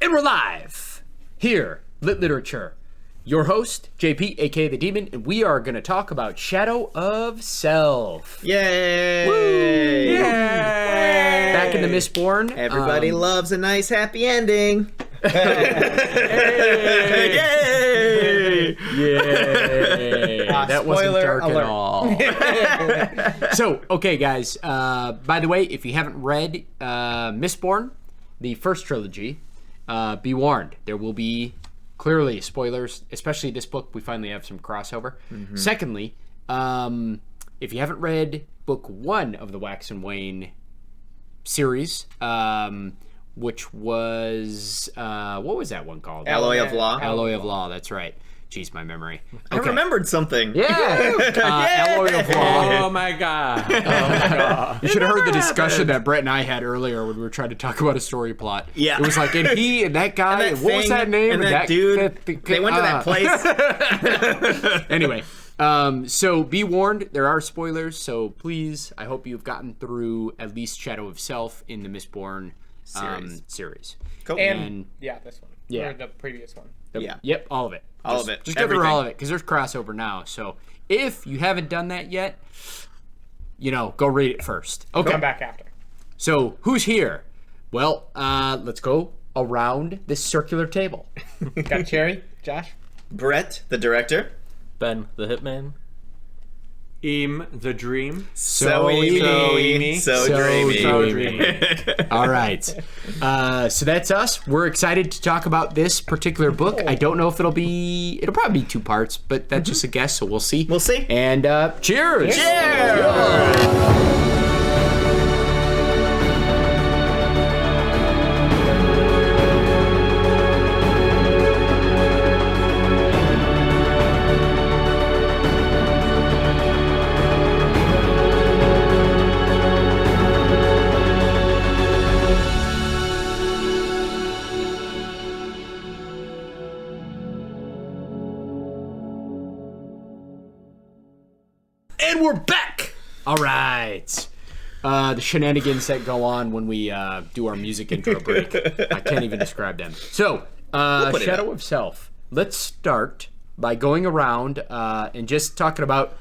And we're live here, Lit Literature. Your host, JP, aka The Demon, and we are going to talk about Shadow of Self. Yay! Woo! Yay! Back in the Mistborn. Everybody loves a nice happy ending. Yay! Yay! That wasn't dark alert. at all. So, okay, guys. By the way, if you haven't read Mistborn, the first trilogy, be warned. There will be clearly spoilers, especially this book. We finally have some crossover. Mm-hmm. Secondly, if you haven't read book 1 of the Wax and Wane series, which was what was that one called? Alloy of Law. Alloy of Law. That's right. Jeez, my memory. I remembered something. Yeah. Alloy of Law. Oh my god. You should have heard the discussion that Brett and I had earlier when we were trying to talk about a story plot. Yeah. It was like, and he and that guy, and what was that name? And that dude. They went to that place. Anyway, so be warned, there are spoilers, so please, I hope you've gotten through at least Shadow of Self in the Mistborn series. Cool. And yeah, this one. Yeah. Or the previous one. Yep, all of it. All of it. Just get through all of it, because there's crossover now. So if you haven't done that yet, go read it first. Okay. Come back after. So who's here? Well, let's go around this circular table. Got Cherry, Josh. Brett, the director. Ben, the hitman. The dream. So dreamy. All right. So that's us. We're excited to talk about this particular book. I don't know if it'll probably be 2 parts, but that's just a guess, so we'll see. We'll see. And cheers. Cheers. And we're back. All right. The shenanigans that go on when we do our music intro break. I can't even describe them. So, Shadow of Self. Let's start by going around and just talking about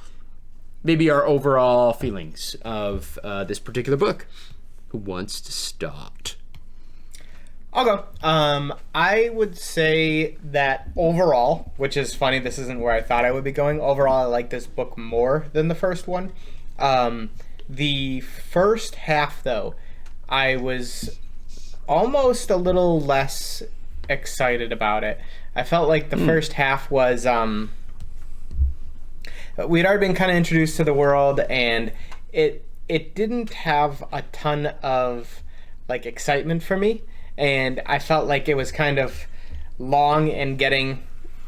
maybe our overall feelings of this particular book. Who wants to start? I'll go. I would say that overall, which is funny, this isn't where I thought I would be going. Overall, I like this book more than the first one. The first half, though, I was almost a little less excited about it. I felt like the first half was... we'd already been kind of introduced to the world, and it didn't have a ton of excitement for me. And I felt like it was kind of long and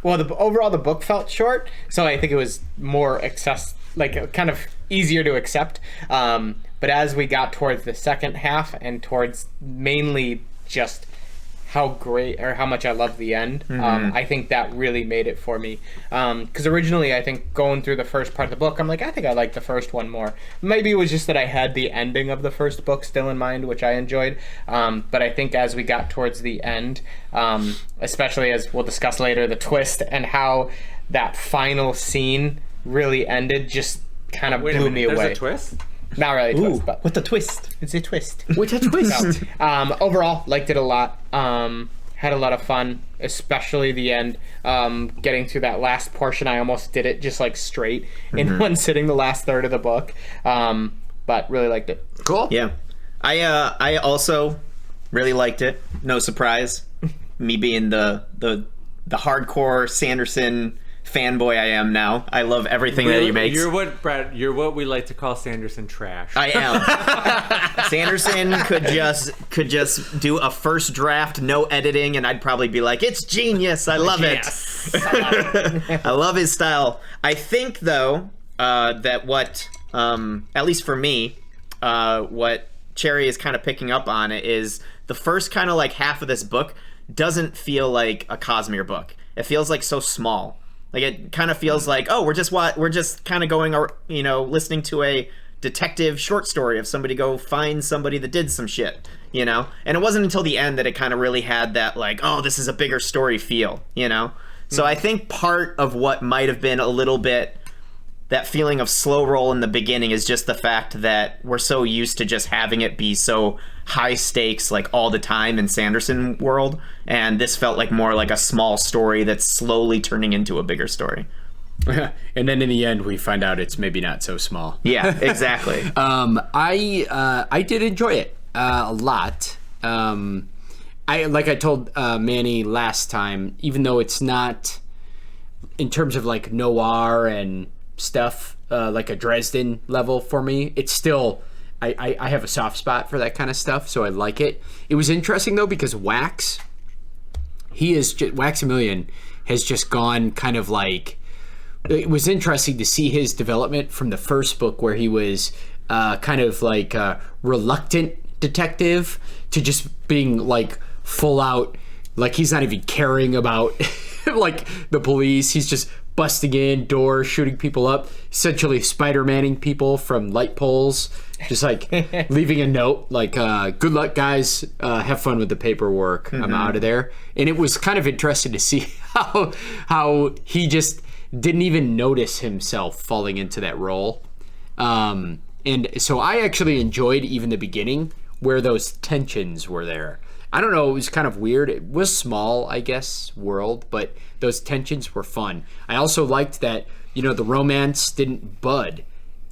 overall the book felt short, so I think it was more kind of easier to accept. But as we got towards the second half and towards mainly just how great or how much I love the end, I think that really made it for me. Because originally, I think going through the first part of the book, I'm like, I think I like the first one more. Maybe it was just that I had the ending of the first book still in mind, which I enjoyed. But I think as we got towards the end, especially as we'll discuss later, the twist and how that final scene really ended just kind of blew me away. There's a twist? Not really a twist, but With the twist. it's a twist. With a twist. Overall, liked it a lot. Had a lot of fun, especially the end. Getting through that last portion, I almost did it just straight in one sitting, the last third of the book. But really liked it. Cool. Yeah. I also really liked it. No surprise. Me being the hardcore Sanderson fanboy I am now. I love everything that he makes. You're what we like to call Sanderson trash. I am. Sanderson could just do a first draft, no editing, and I'd probably be like, it's genius. I love it. I love his style. I think, though, that what, at least for me, what Cherry is kind of picking up on is the first kind of half of this book doesn't feel like a Cosmere book. It feels so small. It kind of feels like, oh, we're just kind of going, listening to a detective short story of somebody go find somebody that did some shit, you know? And it wasn't until the end that it kind of really had that, like, oh, this is a bigger story feel, you know? So I think part of what might have been a little bit that feeling of slow roll in the beginning is just the fact that we're so used to just having it be so high stakes, like, all the time in Sanderson world, and this felt like more like a small story that's slowly turning into a bigger story. And then in the end, we find out it's maybe not so small. Yeah, exactly. I did enjoy it a lot. I told Manny last time, even though it's not in terms of like noir and stuff like a Dresden level for me, it's still I have a soft spot for that kind of stuff, so I like it. It was interesting though because Wax Waximilian has just gone kind of like. It was interesting to see his development from the first book where he was kind of like a reluctant detective to just being like full out, like he's not even caring about like the police. He's just busting in doors, shooting people up, essentially Spider-Manning people from light poles, just like leaving a note like, good luck guys, have fun with the paperwork, I'm out of there. And it was kind of interesting to see how he just didn't even notice himself falling into that role. And so I actually enjoyed even the beginning where those tensions were there. I don't know, it was kind of weird. It was small, I guess, world, but those tensions were fun. I also liked that, you know, the romance didn't bud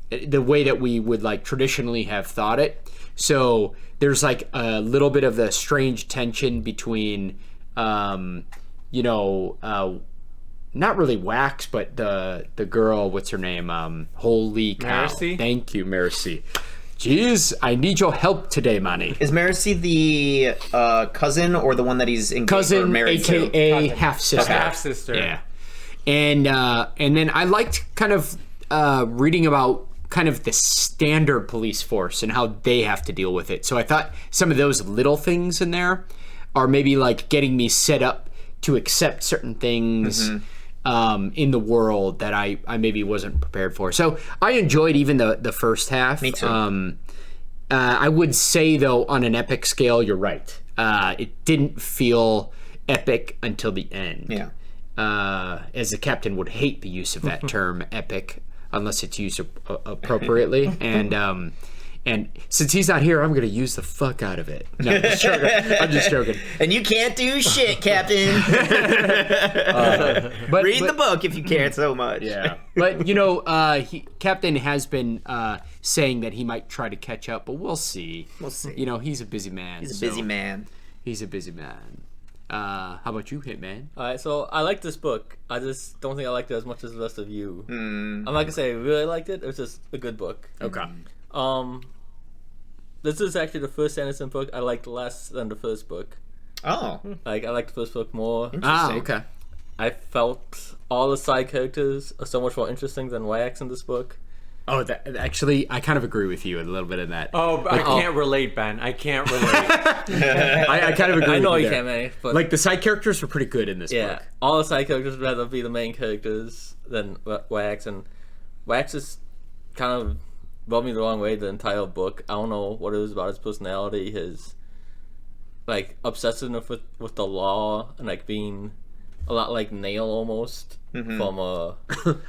the way that we would like traditionally have thought it. So there's like a little bit of the strange tension between, you know, not really Wax, but the girl, what's her name? Holy cow. Marasi? Thank you, Marasi. Jeez, I need your help today, Manny. Is Marasi the cousin or the one that he's engaged or Cousin, married to? a.k.a. half-sister. Half-sister. Yeah. And then I liked kind of reading about kind of the standard police force and how they have to deal with it. So I thought some of those little things in there are maybe like getting me set up to accept certain things in the world that I maybe wasn't prepared for. So I enjoyed even the first half. Me too. I would say, though, on an epic scale, you're right. It didn't feel epic until the end. Yeah. As the captain would hate the use of that term, epic, unless it's used appropriately. And since he's not here, I'm going to use the fuck out of it. No, I'm just joking. And you can't do shit, Captain. But Read the book if you care so much. Yeah. But, you know, Captain has been saying that he might try to catch up, but we'll see. We'll see. You know, he's a busy man. He's a busy man. He's a busy man. How about you, Hitman? Alright, so I like this book. I just don't think I liked it as much as the rest of you. I'm not gonna say I really liked it. It was just a good book. Okay. This is actually the first Sanderson book I liked less than the first book. Oh. Like, I liked the first book more. Okay. I felt all the side characters are so much more interesting than Wax in this book. Oh, actually, I kind of agree with you a little bit in that. Oh, I can't relate, Ben. I can't relate. I kind of agree I know with you you there. can't, man. But Like, the side characters were pretty good in this yeah, book. all the side characters would rather be the main characters than Wax, and Wax is kind of rubbed me the wrong way the entire book. I don't know what it was about his personality, his like obsessiveness with the law, and like being a lot like Nail almost from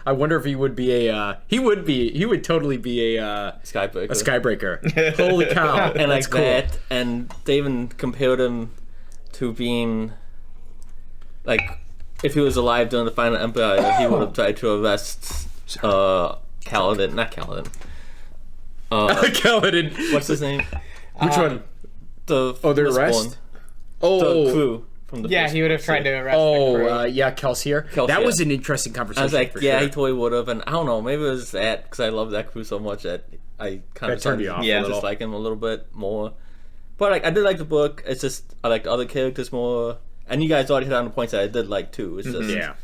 I wonder if he would be he would totally be a Skybreaker. Skybreaker. Holy cow. And That's like cool. that, and they even compared him to being like if he was alive during the Final Empire, he would have tried to arrest Kaladin, not Kaladin. Kaladin. What's his name? Which one? The their Mistborn. arrest? The crew from the Yeah, first he would have tried to arrest the crew. Yeah, Kelsier. Kelsier. That was an interesting conversation. I was like, for yeah, sure. he totally would have, and I don't know, maybe it was that because I love that crew so much that I kind That of turned you off a yeah, little. just like him a little bit more. But like, I did like the book. It's just I like the other characters more, and you guys already hit on the points that I did like too. It's just Yeah.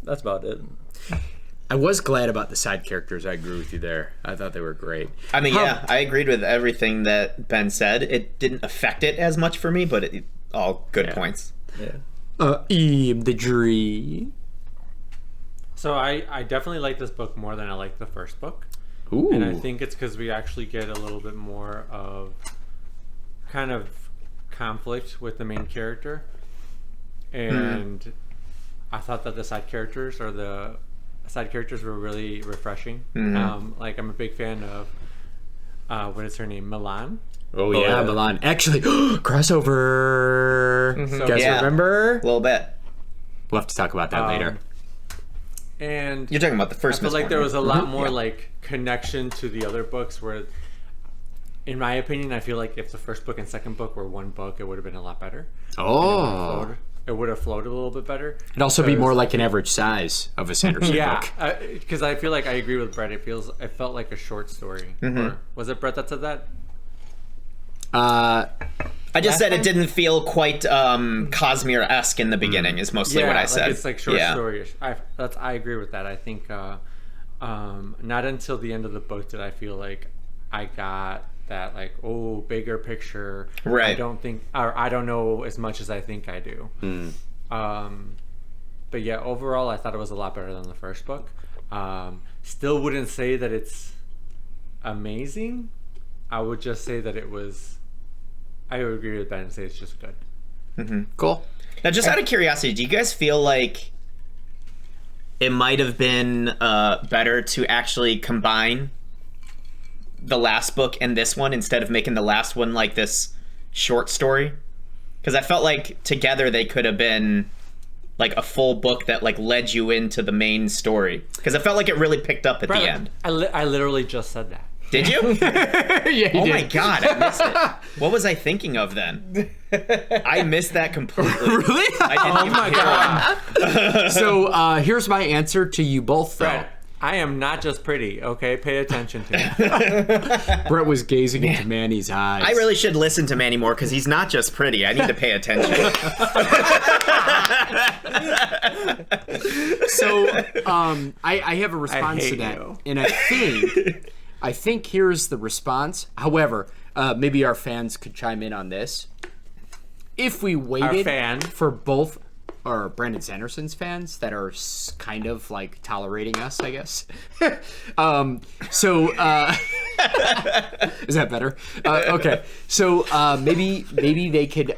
that's about it. I was glad about the side characters. I agree with you there. I thought they were great. I mean, yeah, I agreed with everything that Ben said. It didn't affect it as much for me, but all good points. Yeah. The Dream. So I definitely like this book more than I liked the first book. Ooh. And I think it's because we actually get a little bit more of kind of conflict with the main character. And I thought that the side characters were really refreshing. Like, I'm a big fan of what is her name, MeLaan. Oh yeah, MeLaan. Actually, crossover. Mm-hmm. Guys, remember? A little bit. We'll have to talk about that later. And You're talking about the first. I feel like there was a lot more Yeah. like connection to the other books. Where, in my opinion, I feel like if the first book and second book were one book, it would have been a lot better. Oh. It would have flowed a little bit better. It'd also be more like an average size of a Sanderson Yeah, book. because I feel like I agree with Brett. It felt like a short story. Or, was it Brett that said that? I just said it didn't feel quite Cosmere-esque in the beginning. Is mostly what I said. Like it's like short story-ish. I agree with that. I think not until the end of the book did I feel like I got that like bigger picture. Right. I don't know as much as I think I do. But yeah, overall I thought it was a lot better than the first book. Still wouldn't say that it's amazing. I would just say that it was. I would agree with Ben and say it's just good. Cool. Now, just out of curiosity, do you guys feel like it might have been better to actually combine the last book and this one instead of making the last one like this short story? Because I felt like together they could have been like a full book that like led you into the main story. Because I felt like it really picked up at the end. I literally just said that. Did you? Yeah, you Oh did. my god, I missed it. What was I thinking of then? I missed that completely. Really? I didn't even hear it. So here's my answer to you both, though. Brett, I am not just pretty, okay? Pay attention to me. Brett was gazing into Manny's eyes. I really should listen to Manny more because he's not just pretty. I need to pay attention. So I have a response to hate that, you. and I think here's the response. However, maybe our fans could chime in on this. If we waited fan. for both, or Brandon Sanderson's fans that are kind of like tolerating us, I guess. Is that better? Okay, so maybe they could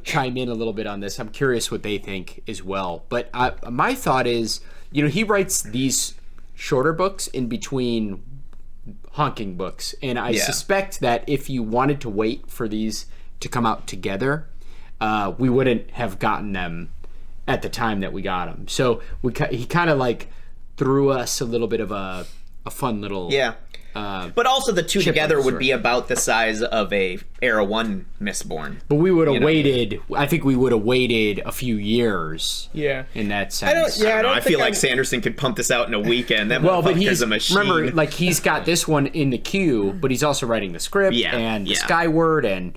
chime in a little bit on this. I'm curious what they think as well. But my thought is, he writes these shorter books in between honking books, and I suspect that if you wanted to wait for these to come out together, we wouldn't have gotten them at the time that we got them. So he kind of like threw us a little bit of a fun little but also the two together would be about the size of a Era 1 Mistborn. But we would have waited. I think we would have waited a few years. Yeah. In that sense. I feel like Sanderson could pump this out in a weekend. That but motherfucker's a machine. remember, like he's got this one in the queue, but he's also writing the script and the Skyward and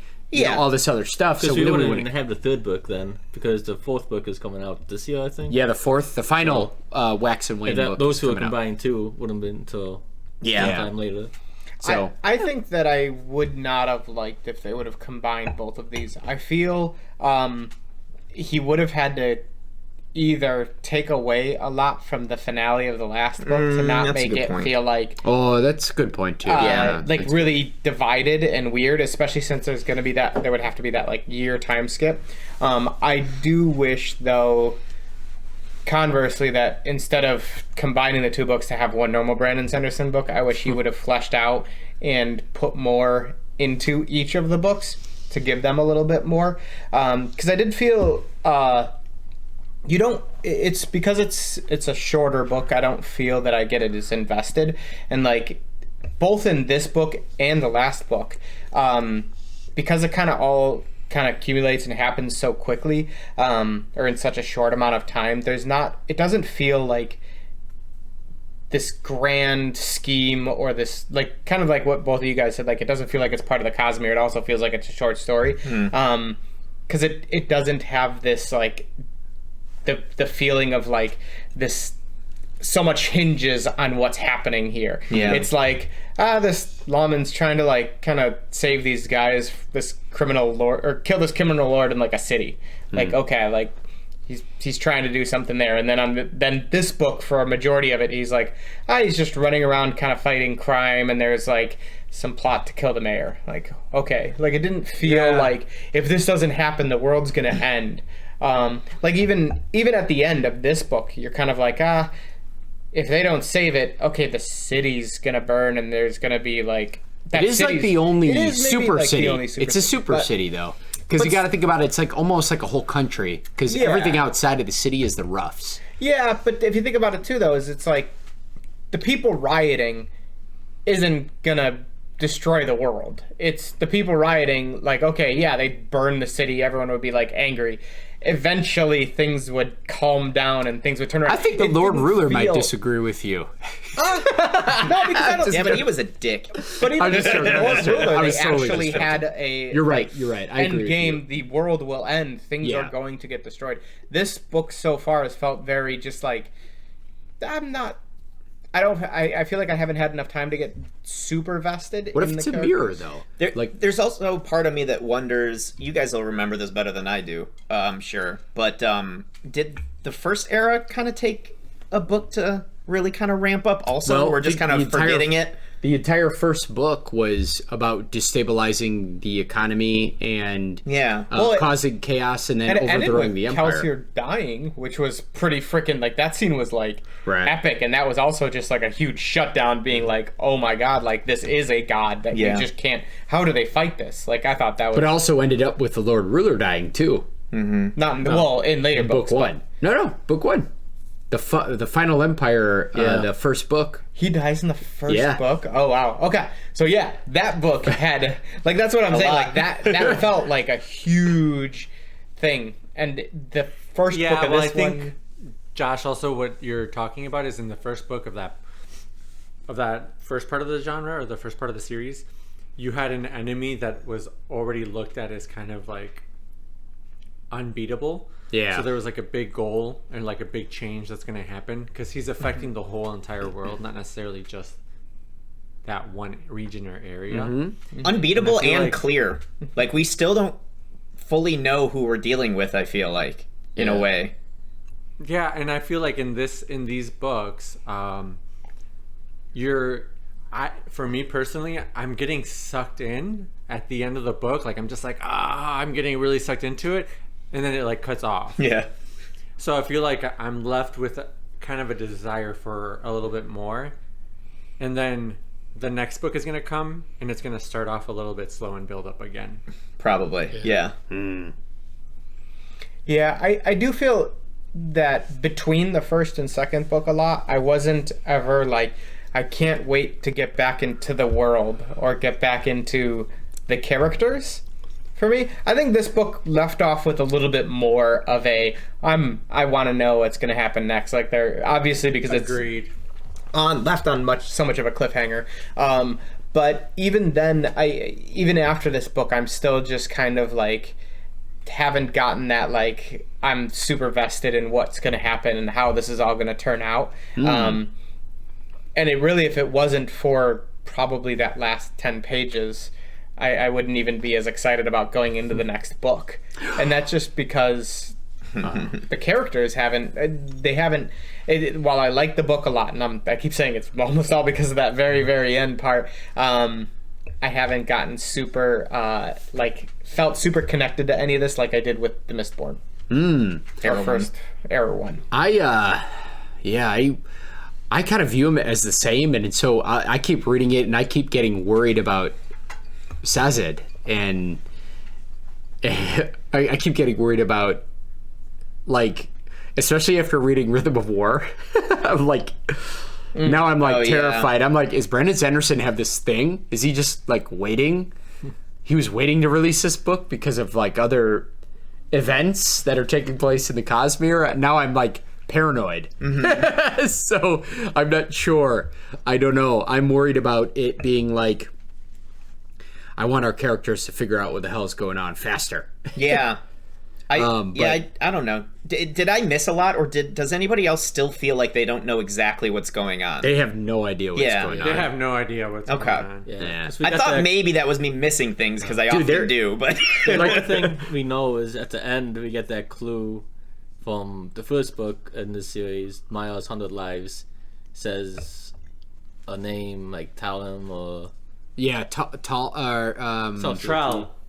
all this other stuff. So we then wouldn't have the third book then, because the fourth book is coming out this year, I think. Yeah, the final Wax and Wayne book. Those two are coming out. combined too wouldn't have been until sometime later. So I think that I would not have liked if they would have combined both of these. I feel he would have had to either take away a lot from the finale of the last book to not make it feel like that's a good point too. like really divided and weird, especially since there would have to be that like year time skip. I do wish though, conversely, that instead of combining the two books to have one normal Brandon Sanderson book, I wish he would have fleshed out and put more into each of the books to give them a little bit more. Because I did feel it's because it's a shorter book, I don't feel that I get it as invested. And like both in this book and the last book, because it kind of accumulates and happens so quickly, or in such a short amount of time, it doesn't feel like this grand scheme or this, like, kind of like what both of you guys said, like, it doesn't feel like it's part of the Cosmere. It also feels like it's a short story. Because it doesn't have this, like, the feeling of, like, this so much hinges on what's happening here. Yeah. It's like, this lawman's trying to, like, kind of save these guys, this criminal lord, or kill this criminal lord in, like, a city. Like, okay, like, he's trying to do something there, and then then this book, for a majority of it, he's like, he's just running around kind of fighting crime, and there's like some plot to kill the mayor. Like, okay, like it didn't feel like if this doesn't happen, the world's gonna end. Like even at the end of this book, you're kind of like, if they don't save it, okay, the city's gonna burn, and there's gonna be like it is like the only super city. It's a super but, city though. Because you got to think about it, it's like almost like a whole country. Because everything outside of the city is the roughs. Yeah, but if you think about it too, though, is it's like the people rioting isn't gonna destroy the world. It's the people rioting, like, okay, yeah, they burn the city, everyone would be like angry. Eventually, things would calm down and things would turn around. I think the Lord Ruler might disagree with you. No, because I don't. Yeah, but he was a dick. But even the Lord Ruler, they totally actually had a. You're right. I agree end game. The world will end. Things are going to get destroyed. This book so far has felt very just like I'm not. I feel like I haven't had enough time to get super vested. What if it's a mirror though? There's also part of me that wonders. You guys will remember this better than I do, I'm sure. But did the first era kind of take a book to really kind of ramp up? Also, we're just kind of forgetting it. The entire first book was about destabilizing the economy and causing chaos and then overthrowing the empire. Kelsier dying, which was pretty freaking like that scene was like epic, and that was also just like a huge shutdown, being like, oh my god, like this is a god that you just can't. How do they fight this? Like I thought that was. But it also ended up with the Lord Ruler dying too. Mm-hmm. Not in later books. Book one. No, book one. The Final Empire, the first book. He dies in the first book? Oh, wow. Okay. So, that book had... Like, that's what I'm saying. Like, that felt like a huge thing. And the first book of this I think, Josh, also what you're talking about is in the first book of that first part of the genre, or the first part of the series, you had an enemy that was already looked at as kind of, like, unbeatable. Yeah. So there was like a big goal and like a big change that's going to happen because he's affecting the whole entire world, not necessarily just that one region or area. Mm-hmm. Unbeatable and clear. Like we still don't fully know who we're dealing with, I feel like, in a way. Yeah, and I feel like in these books, for me personally, I'm getting sucked in at the end of the book. Like I'm just like, I'm getting really sucked into it. And then it like cuts off. Yeah. So I feel like I'm left with kind of a desire for a little bit more. And then the next book is going to come and it's going to start off a little bit slow and build up again. Probably. Yeah. Yeah, I do feel that between the first and second book a lot, I wasn't ever like, I can't wait to get back into the world or get back into the characters. For me, I think this book left off with a little bit more of I want to know what's going to happen next. Like they're obviously because it's left on so much of a cliffhanger. But even then, even after this book, I'm still just kind of like haven't gotten that like I'm super vested in what's going to happen and how this is all going to turn out. And it really, if it wasn't for probably that last 10 pages. I wouldn't even be as excited about going into the next book. And that's just because the characters haven't, while I like the book a lot, and I keep saying it's almost all because of that very, very end part, I haven't gotten super, felt super connected to any of this like I did with the Mistborn. Era one. I kind of view them as the same, and so I keep reading it, and I keep getting worried about Sazed, and I keep getting worried about, like, especially after reading Rhythm of War. I'm like, now I'm like terrified. I'm like, is Brandon Sanderson have this thing? Is he just like waiting? He was waiting to release this book because of like other events that are taking place in the Cosmere. Now I'm like paranoid. So I'm not sure. I don't know. I'm worried about it being like, I want our characters to figure out what the hell is going on faster. Yeah. I don't know. Did I miss a lot, or does anybody else still feel like they don't know exactly what's going on? They have no idea what's going on. They have no idea what's going on. Yeah. I thought maybe that was me missing things because I often do, but the thing we know is at the end we get that clue from the first book in this series, Maya's 100 Lives, says a name like Talon or Yeah, Trell.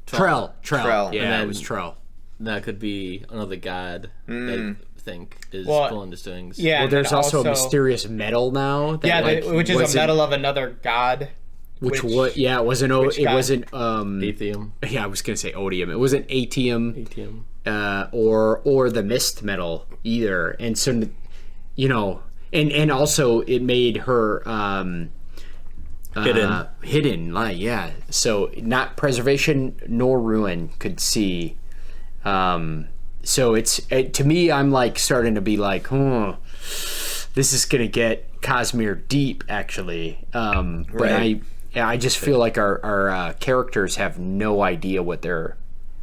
Trell. Yeah, And then- it was Trell. that could be another god. They think is Well, pulling the strings. Yeah. Well, and there's then also a mysterious metal now. That, Yeah, like, which is a wasn't- medal of another god. Which was it wasn't which it god? wasn't Lithium, yeah, I was gonna say odium. It wasn't atium. ATM. Or the mist metal either, and so and also it made her hidden, like, yeah, so not preservation nor ruin could see. So to me, I'm like starting to be like, this is gonna get Cosmere deep actually, but Right. I just feel like our characters have no idea what they're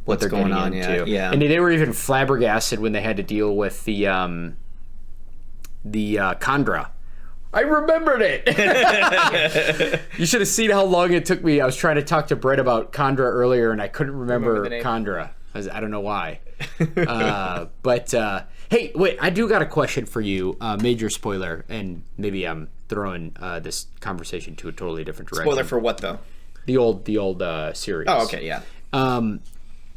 What's going getting on, into. yeah. And they were even flabbergasted when they had to deal with the Khandra. I remembered it. You should have seen how long it took me. I was trying to talk to Brett about Khandra earlier, and I couldn't remember the name. Khandra. I don't know why. But hey, wait! I do got a question for you. Major spoiler, and maybe I'm throwing this conversation to a totally different direction. Spoiler for what though? the old series. Oh, okay, yeah.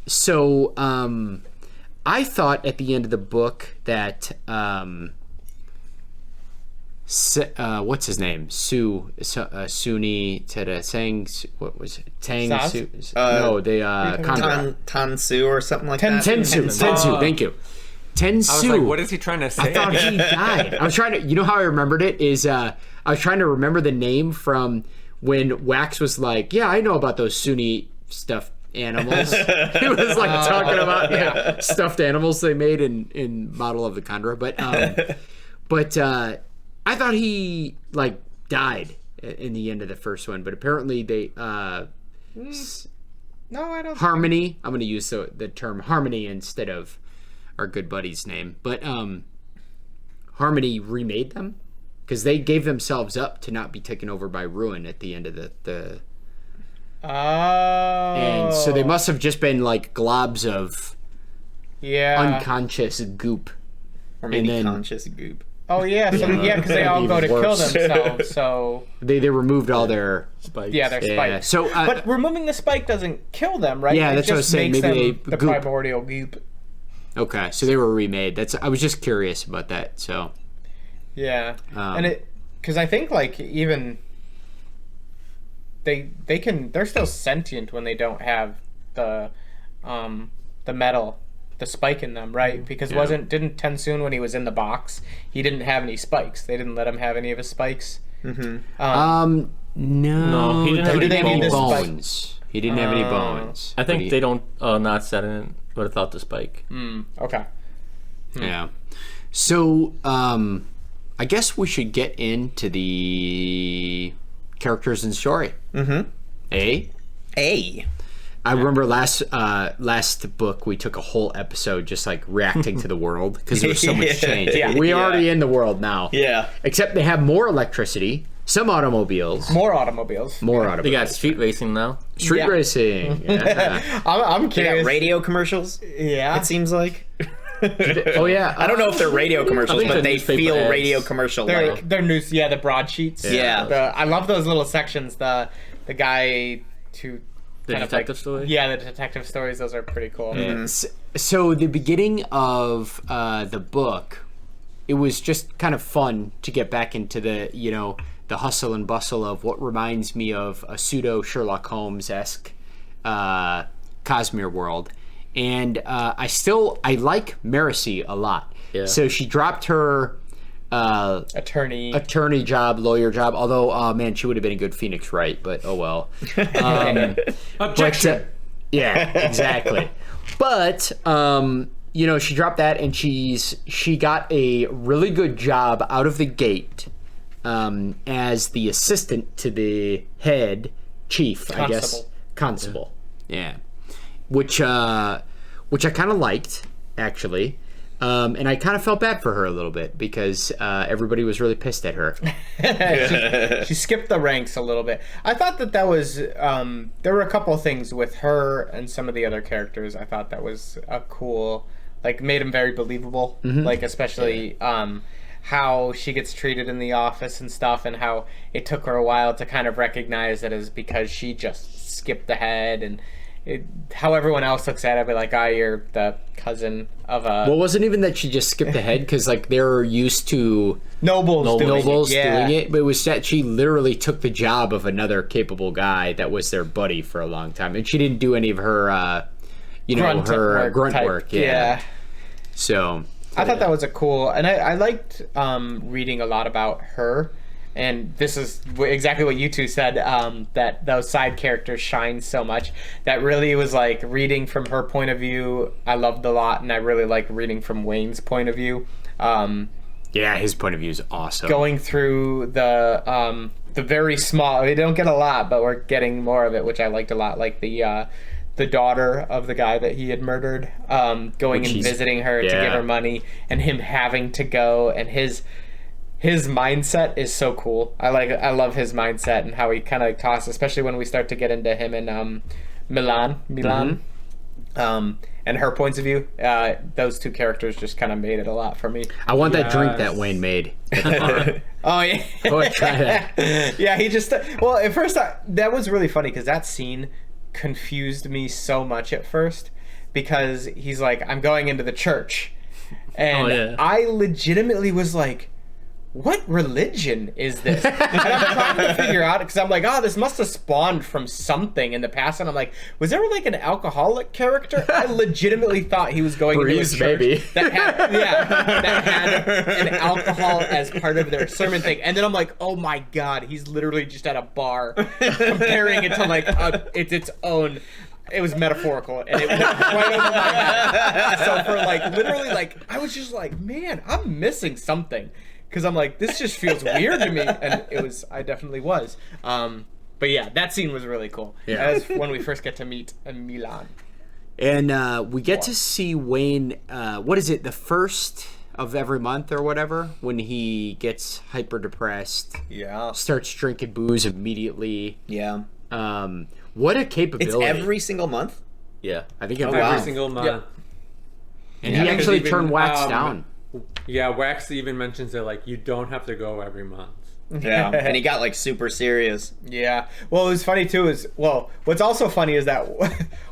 So I thought at the end of the book that what's his name? Suni Tada Sang. What was it? Tang Saz? Su. No, they Khandra. Tansu or something like that. Tensu. Thank you. Tensu. I was like, what is he trying to say? I thought he died. I was trying to. You know how I remembered it is. I was trying to remember the name from when Wax was like, "Yeah, I know about those Sunni stuffed animals." He was like talking about stuffed animals they made in Model of the Khandra, but I thought he like died in the end of the first one, but apparently they No, I don't. Harmony. I'm going to use the term Harmony instead of our good buddy's name, but Harmony remade them because they gave themselves up to not be taken over by Ruin at the end of the Oh. and so they must have just been like globs of unconscious goop. Or maybe and then- conscious goop. Oh yeah, so because they all go to Even kill worse. themselves. So They removed all their Spikes. yeah, they're spikes. So but removing the spike doesn't kill them, right? Yeah, It that's what I was just saying. makes Maybe them they the goop. primordial goop. okay, so they were remade. I was just curious about that. So Yeah, and because I think like even they're still sentient when they don't have the metal, the spike in them, right? Because didn't Tensoon when he was in the box, he didn't have any spikes. They didn't let him have any of his spikes. no, he didn't have he any didn't have any bones. bones. He didn't have any bones. I think But they don't not set in without the spike. Okay. Yeah. So, I guess we should get into the characters and story. Mm-hmm. Hey. I remember last book we took a whole episode just like reacting to the world because there was so much change. Yeah. We're already in the world now. Yeah. Except they have more electricity, some automobiles, More automobiles. more They automobiles. got street racing now. Street Yeah. racing. Yeah. I'm They curious. got radio commercials, Yeah. it seems like. Oh yeah. I don't know if they're radio commercials, think but they're they newspaper feel ads. radio commercial They're like. they're news. Yeah, the broadsheets. Yeah. I love those little sections. The guy to The kind of detective like, story. Yeah, the detective stories. Those are pretty cool. So the beginning of the book, it was just kind of fun to get back into the hustle and bustle of what reminds me of a pseudo Sherlock Holmes-esque Cosmere world. And I like Marasi a lot. Yeah. So she dropped her Attorney. lawyer job, although, oh man, she would have been a good Phoenix Wright, but oh well. Objection. Yeah, exactly. But she dropped that, and she got a really good job out of the gate as the assistant to the head chief, I guess. Constable. Yeah. Which I kind of liked, actually. And I kind of felt bad for her a little bit because everybody was really pissed at her. She skipped the ranks a little bit. I thought that was there were a couple of things with her and some of the other characters. I thought that was a cool like made him very believable. Like especially how she gets treated in the office and stuff, and how it took her a while to kind of recognize that is because she just skipped ahead, and how everyone else looks at it, be like, you're the cousin of a... Well, it wasn't even that she just skipped ahead, because like they're used to nobles doing it, but it was that she literally took the job of another capable guy that was their buddy for a long time, and she didn't do any of her, grunt work. Yeah. So I thought that was a cool, and I liked reading a lot about her. And this is exactly what you two said, that those side characters shine so much. That really was like reading from her point of view. I loved a lot, and I really like reading from Wayne's point of view. Yeah, his point of view is awesome. Going through the very small, we don't get a lot, but we're getting more of it, which I liked a lot. Like the daughter of the guy that he had murdered, going and visiting her to give her money, and him having to go, and his mindset is so cool. I love his mindset and how he kind of talks, especially when we start to get into him and MeLaan, and her points of view. Those two characters just kind of made it a lot for me. I want that drink that Wayne made. Oh yeah. Oh, try that. Yeah, he just at first that was really funny because that scene confused me so much at first, because he's like, I'm going into the church, and I legitimately was like, what religion is this? And I'm trying to figure out, because I'm like, this must have spawned from something in the past. And I'm like, was there like an alcoholic character? I legitimately thought he was going into a church that had an alcohol as part of their sermon thing. And then I'm like, oh my God, he's literally just at a bar comparing it to like it's its own. It was metaphorical, and it went right over my head. So for like literally, like, I was just like, man, I'm missing something. Because I'm like, this just feels weird to me, and I definitely was. But yeah, that scene was really cool. Yeah. That was when we first get to meet MeLaan. And we get to see Wayne, what is it, the first of every month or whatever, when he gets hyper depressed. Yeah. Starts drinking booze immediately. Yeah. What a capability. It's every single month? Yeah. I think every single month. Yep. And he actually turned Wax down. Yeah, Wax even mentions that, like, you don't have to go every month. Yeah, and he got, like, super serious. Yeah. Well, it was funny, too, what's also funny is that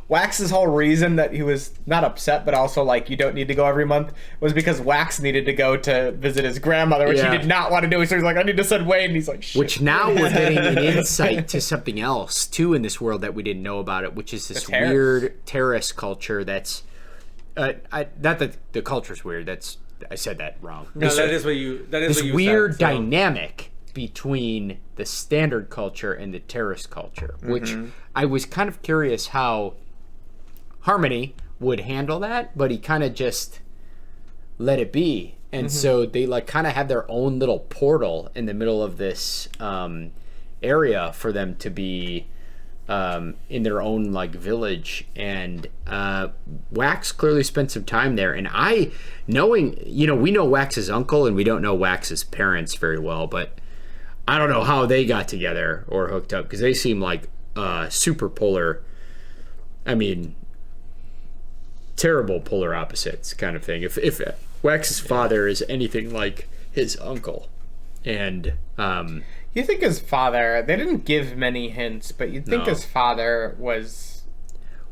Wax's whole reason that he was not upset, but also, like, you don't need to go every month, was because Wax needed to go to visit his grandmother, which he did not want to do. So he's like, I need to send Wayne, and he's like, shit. Which now we're getting an insight to something else, too, in this world that we didn't know about it, which is this weird terrorist culture that's... not that the culture's weird, I said that wrong. No, that is what you this weird dynamic between the standard culture and the terrorist culture, which I was kind of curious how Harmony would handle that, but he kind of just let it be. And so they like kind of have their own little portal in the middle of this area for them to be in their own like village, and Wax clearly spent some time there. And we know Wax's uncle and we don't know Wax's parents very well, but I don't know how they got together or hooked up, because they seem like super polar, terrible polar opposites kind of thing. If Wax's father is anything like his uncle, and you think his father, they didn't give many hints, but you'd think his father was...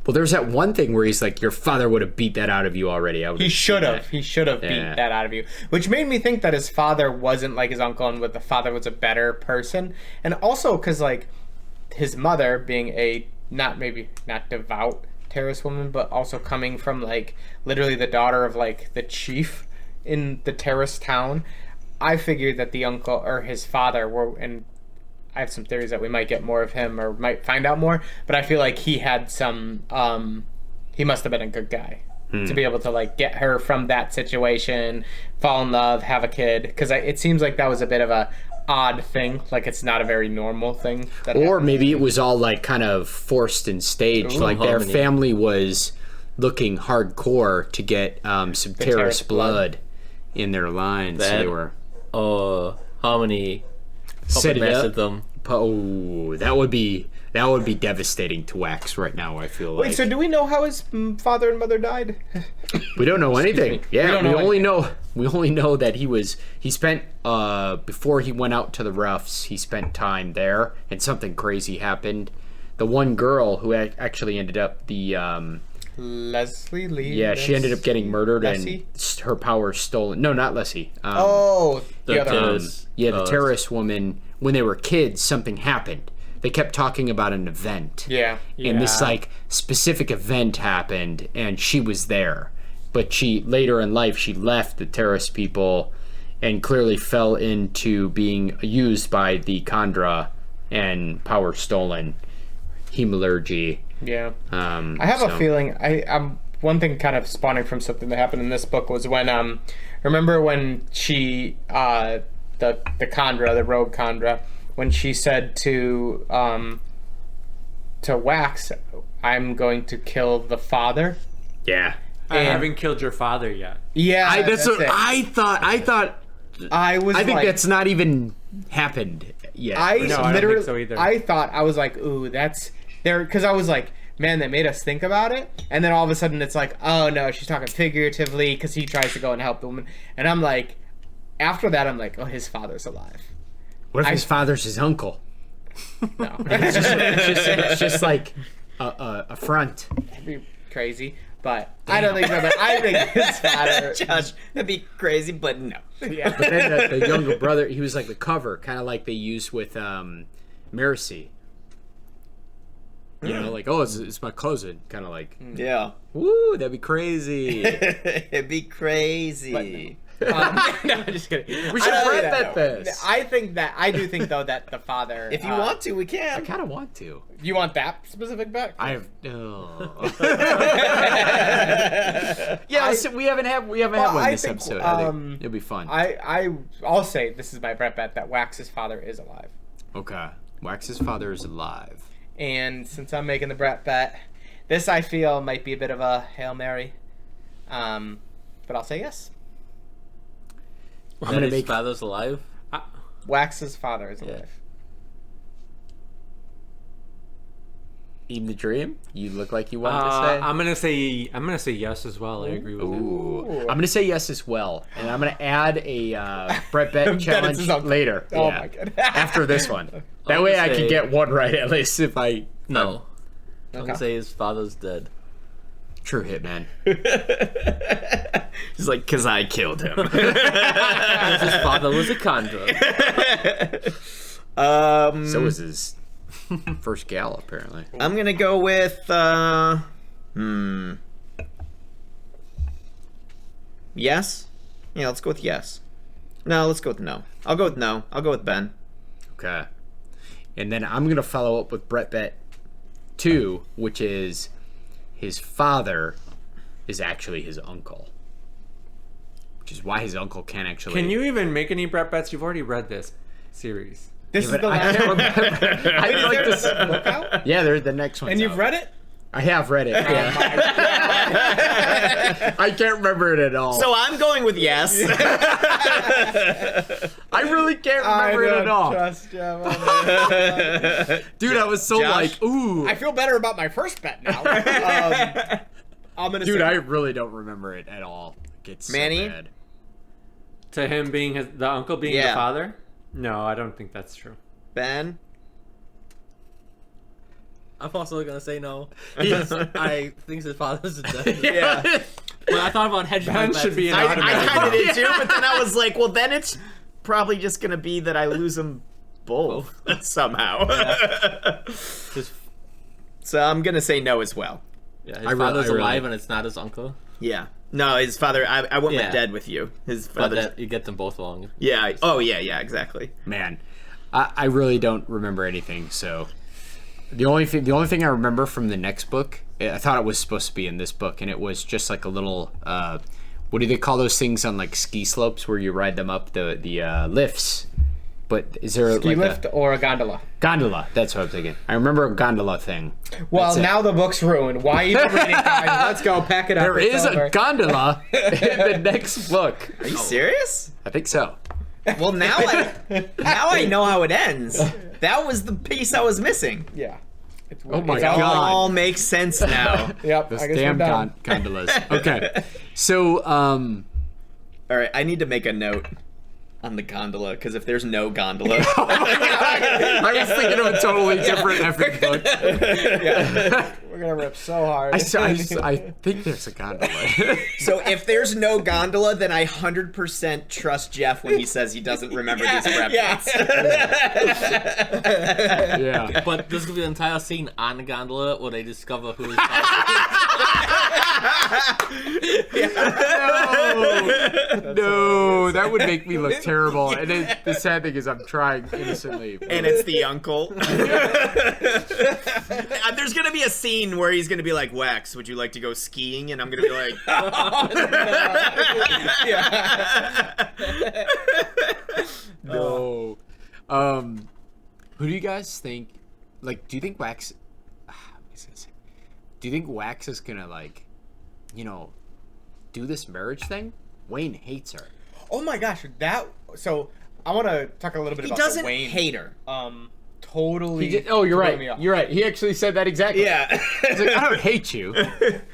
Well, there's that one thing where he's like, your father would have beat that out of you already. He should have beat that out of you. Which made me think that his father wasn't like his uncle, and the father was a better person. And also because, like, his mother being a not devout terrorist woman, but also coming from, like, literally the daughter of, like, the chief in the terrorist town, I figured that the uncle or his father were, and I have some theories that we might get more of him or might find out more, but I feel like he had some, he must have been a good guy to be able to like get her from that situation, fall in love, have a kid, because it seems like that was a bit of a odd thing, like it's not a very normal thing. Or maybe it was all like kind of forced and staged, like their family was looking hardcore to get some terrorist blood in their lines. So they were... Harmony set it up. Them. Oh, that would be That would be devastating to Wax right now, I feel like. Wait, so do we know how his father and mother died? We don't know anything. me. Yeah, We don't we only know that he spent before he went out to the roughs, he spent time there and something crazy happened. The one girl who actually ended up Leslie Lee. yeah, she ended up getting murdered Leslie? and her power stolen. No, not Leslie. The other terrorist. The terrorist woman. When they were kids, something happened. They kept talking about an event. Yeah. And this like specific event happened, and she was there. But she later in life she left the terrorist people, and clearly fell into being used by the Khandra and power stolen, hemalurgy. Yeah. I I have a feeling. I'm one thing kind of spawning from something that happened in this book was when remember when she the Khandra, the rogue Khandra, when she said to Wax, "I'm going to kill the father." Yeah. I haven't killed your father yet. Yeah, That's what it. I thought. I think like, that's not even happened yet. No, I don't literally, think so either. I was like, ooh, that's there, because I was like, man, they made us think about it, and then all of a sudden it's like, oh no, she's talking figuratively because he tries to go and help the woman, and I'm like, after that, I'm like, oh, his father's alive. What if his father's his uncle? No, It's just like a front. that'd be crazy, but I don't think so. But I think his father. Josh, that'd be crazy, but no. Yeah. But then the younger brother, he was like the cover, kind of like they used with Marasi. You know, like, oh, it's my cousin. Kind of like, Yeah. woo, that'd be crazy. It'd be crazy. No, I'm just kidding. We should I don't read think that this. I do think though that the father. If you want to, we can. I kind of want to. you want that specific book? I have. Yeah, we haven't had one I this think, episode. I think it'll be fun. I'll say this is my Brett bet that Wax's father is alive. Okay, Wax's father is alive. And since I'm making the Brett bet, this I feel might be a bit of a Hail Mary. But I'll say yes. I'm gonna his make. father's alive. Wax's father is alive. Even the dream. You look like you want to say. I'm gonna say yes as well. I agree with you. Ooh. I'm gonna say yes as well, and I'm gonna add a Brett bet challenge his uncle. later. Oh yeah, my God. after this one. That I'm way gonna I can say- get one right at least if I. No. I'm Okay. gonna say his father's dead. True Hitman. He's like, because I killed him. His father was a Khandra. So was his first gal apparently. I'm going to go with, yes? Yeah, let's go with yes. No, let's go with no. I'll go with no. I'll go with Ben. Okay. And then I'm gonna follow up with Brett bet 2, which is his father is actually his uncle. Which is why his uncle can't actually. Can you even make any Brett bets? You've already read this series. This Yeah, is the but I last can't one. remember. I Is like there this. a book out? Yeah, there's the next one. And you've read it? I have read it. Yeah. I can't remember it at all. So I'm going with yes. I really can't remember it at all. Trust you. Dude, I was so Josh? like, ooh. I feel better about my first bet now. I'm gonna Dude, say I really don't remember it at all. It's Manny? so bad. To him being the uncle being Yeah. the father? No, I don't think that's true. Ben? I'm also gonna say no. I think his father's dead. Yeah. When I thought about hedging my Ben bets, should be an I automatic. kind of did too, but then I was like, well, then it's probably just going to be that I lose them both somehow. his, So I'm going to say no as well. yeah, his I really- father's I really- alive and it's not his uncle. Yeah. No, his father, I went Yeah. with dead with you. His But father. that, you get them both wrong. Yeah. Oh, yeah, exactly. Man, I really don't remember anything. So the only thing I remember from the next book, I thought it was supposed to be in this book, and it was just like a little what do they call those things on like ski slopes where you ride them up the lifts? But is there ski like lift a or a gondola. gondola? That's what I'm thinking. I remember a gondola thing. Well, That's it. now the book's ruined. Why even reading, guys? Let's go, pack it up. There It's is over. a gondola in the next book. Are you serious? I think so. Well, now I know how it ends. That was the piece I was missing. Yeah. Oh my it's God. All makes sense now. Yep. This I guess damn we're done. gondolas. Okay. So, All right, I need to make a note on the gondola, because if there's no gondola, I was thinking of a totally different epic book. We're gonna rip so hard. I think there's a gondola. so if there's no gondola, then I 100% trust Jeff when he says he doesn't remember this reference. Yeah. But this will be the entire scene on the gondola where they discover who is No, that would make me look terrible. And then the sad thing is I'm trying innocently. And it's the uncle. There's gonna be a scene where he's gonna be like, Wax, would you like to go skiing? And I'm gonna be like, No. Who do you guys think? Like, do you think Wax? Do you think Wax is gonna do this marriage thing? Wayne hates her. Oh my gosh, so I want to talk a little bit he about doesn't the Wayne. hate her. Totally. Oh, you're threw me off. right. You're right. He actually said that exactly. Yeah. He's like, I don't hate you.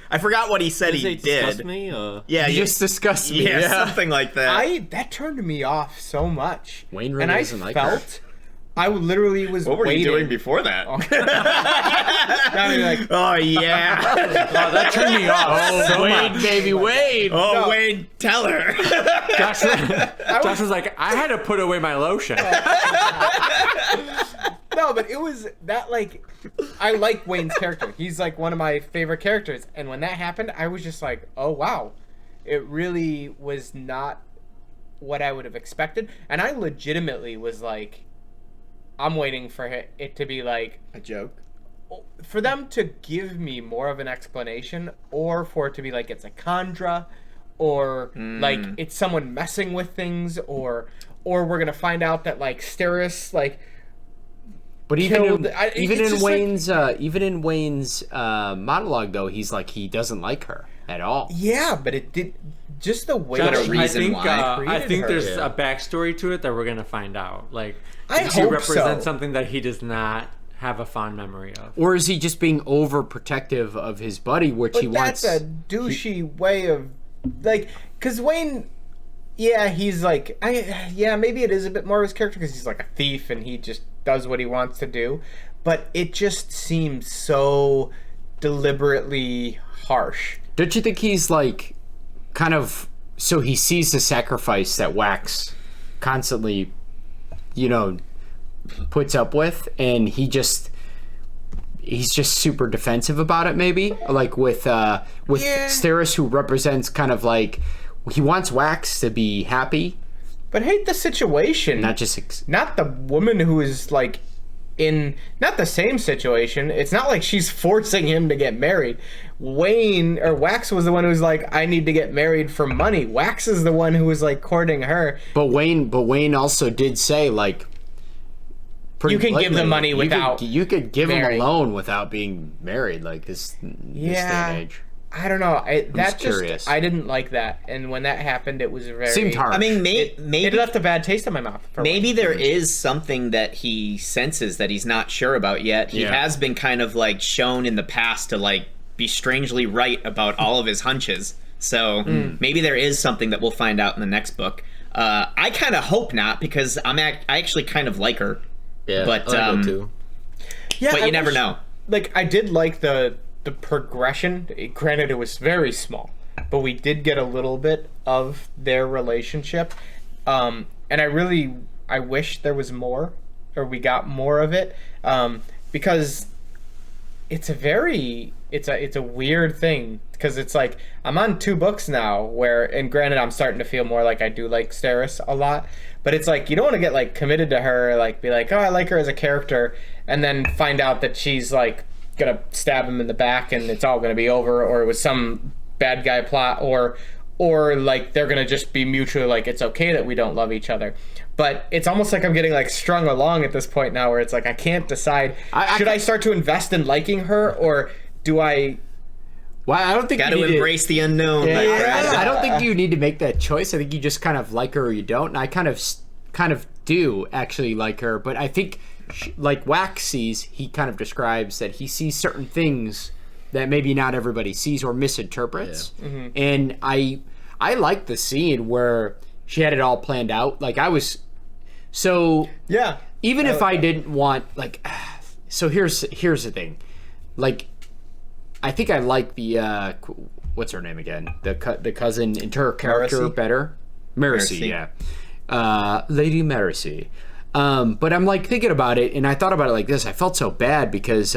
I forgot what he said Does he it disgust did. me? Yeah, You just disgust me. yeah, something like that. That turned me off so much. Wayne really and I doesn't like her. felt I literally was. What were waiting. you doing before that? I mean, like, Oh, yeah. Oh, that turned me off so Wayne, much. baby, Wayne. Oh, No. Wayne, tell her. Josh was like, I had to put away my lotion. no, but it was that like I like Wayne's character. He's like one of my favorite characters, and when that happened, I was just like, oh wow, it really was not what I would have expected, and I legitimately was like, I'm waiting for it to be like A joke. for them to give me more of an explanation, or for it to be like it's a Chandra, or like it's someone messing with things, or we're gonna find out that like Steris like. But even killed- even in Wayne's monologue though, he's like he doesn't like her at all. Yeah, but it did just the way But a that she reason I think, why. I treated think her. there's a backstory to it that we're gonna find out. Like, I she hope represents so. something that he does not have a fond memory of. Or is he just being overprotective of his buddy, which But he wants? that's a douchey way of like, because Wayne, yeah, he's like, maybe it is a bit more of his character because he's like a thief and he just does what he wants to do, but it just seems so deliberately harsh. Don't you think he's like kind of so he sees the sacrifice that Wax constantly, puts up with, and he's just super defensive about it, maybe like with Steris, who represents kind of like he wants Wax to be happy, But hate the situation. not just Not the woman who is like in not the same situation. It's not like she's forcing him to get married. Wax was the one who was like, I need to get married for money. Wax is the one who was like courting her. But Wayne also did say like pretty You can give the blatantly, money you without you could give him a marrying. loan without being married, like this day and age. I don't know. curious. I didn't like that, and when that happened, it was very Seemed hard. I mean, It maybe left a bad taste in my mouth. for maybe Wayne. there is something that he senses that he's not sure about yet. He Yeah. has been kind of like shown in the past to like be strangely right about all of his hunches. So maybe there is something that we'll find out in the next book. I kind of hope not, because I actually kind of like her. Yeah, But, I like it too. Yeah, But I you never wish- know. Like, I did like the progression. Granted, it was very small, but we did get a little bit of their relationship. And I wish there was more, or we got more of it, because it's a weird thing, because it's like I'm on 2 books now and granted I'm starting to feel more like I do like Steris a lot, but it's like you don't want to get like committed to her, like be like, oh, I like her as a character, and then find out that she's like gonna stab him in the back and it's all gonna be over, or it was some bad guy plot, or like they're gonna just be mutually like it's okay that we don't love each other. But it's almost like I'm getting like strung along at this point now, where it's like I can't decide, should I start to invest in liking her, or do I? Well, I don't think Got you to need embrace the unknown. my Yeah. friend. I don't think you need to make that choice. I think you just kind of like her or you don't. And I kind of do actually like her, but I think like Wax sees, he kind of describes that he sees certain things that maybe not everybody sees or misinterprets. And I like the scene where she had it all planned out. Like I was so Yeah. even if I didn't want like so here's the thing. Like I think I like the what's her name again? The cousin and her character Marasi? better. Marasi, Marasi. yeah. Lady Marasi. But I'm like thinking about it, and I thought about it like this. I felt so bad because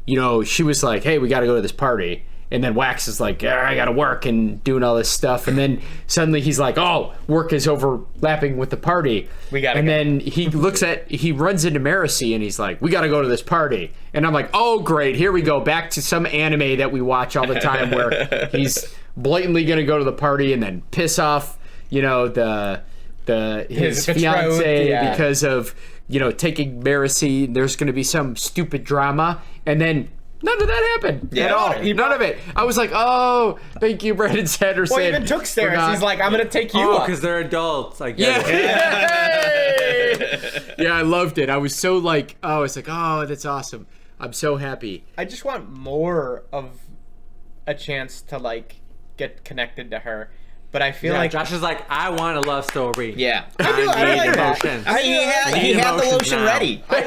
you know, she was like, hey, we got to go to this party. And then Wax is like, yeah, I got to work and doing all this stuff. And then suddenly he's like, oh, work is overlapping with the party. We gotta And go. then he runs into Marasi and he's like, we got to go to this party. And I'm like, oh, great. Here we go. Back to some anime that we watch all the time where he's blatantly going to go to the party and then piss off, you know, his betrothed, fiance yeah. because of, you know, taking Marasi. There's going to be some stupid drama. And then none of that happened at all. None of it. I was like, oh, thank you, Brandon Sanderson. Well, he even took Steris. Forgot. He's like, I'm going to take you Oh, up. because they're adults. I get Yeah. it. Yeah, I loved it. I was so like, oh, it's like, oh, that's awesome. I'm so happy. I just want more of a chance to like get connected to her. But I feel Yeah, like Josh is like, I want a love story. Yeah. I do. I need like that. emotions. He had the emotions lotion now. ready. I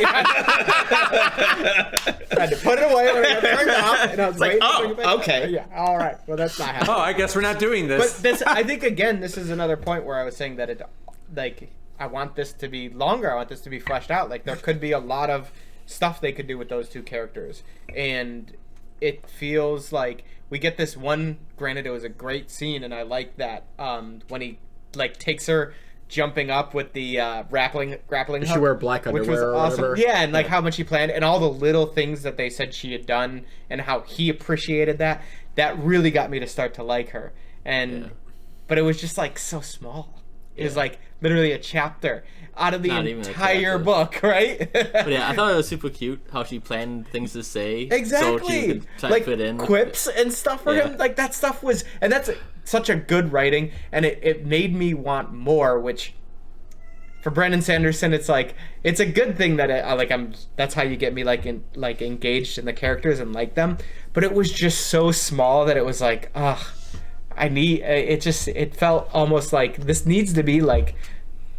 had to put it away when I got turned off, and I was like, waiting to oh, bring it back. okay. Yeah, all right. Well, that's not happening. Oh, I guess we're not doing But this. this, I think, again, this is another point where I was saying that it, like, I want this to be longer. I want this to be fleshed out. Like, there could be a lot of stuff they could do with those two characters, and it feels like we get this one. Granted, it was a great scene, and I like that when he like takes her jumping up with the grappling She hook, wear black which was underwear or awesome. whatever. Yeah, and like how much he planned, and all the little things that they said she had done, and how he appreciated that. That really got me to start to like her. And but it was just like so small. It was like literally a chapter out of the Not even a entire chapter. book, right? But yeah, I thought it was super cute how she planned things to say. So she Exactly. could try Like to fit in. with quips and stuff for Yeah. him. Like that stuff was, and that's such a good writing, and it made me want more. Which for Brandon Sanderson, it's like it's a good thing that that's how you get me like engaged in the characters and like them. But it was just so small that it was like, ugh. It felt almost like this needs to be like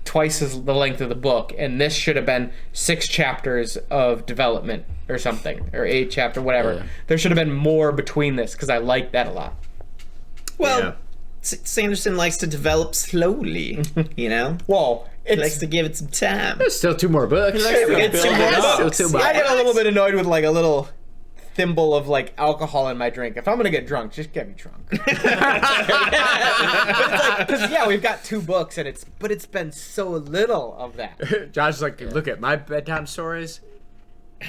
twice as the length of the book, and this should have been 6 chapters of development or something, or 8 chapter, whatever. Yeah. There should have been more between this because I like that a lot. Well, Yeah. Sanderson likes to develop slowly, you know? Whoa, He likes it's to give it some time. Still 2 more books. likes to it's build it up. Still 2 I books. get a little bit annoyed with like a little thimble of like alcohol in my drink. If I'm gonna get drunk, just get me drunk. Because yeah, we've got 2 books, and it's been so little of that. Josh is like, look at my bedtime stories.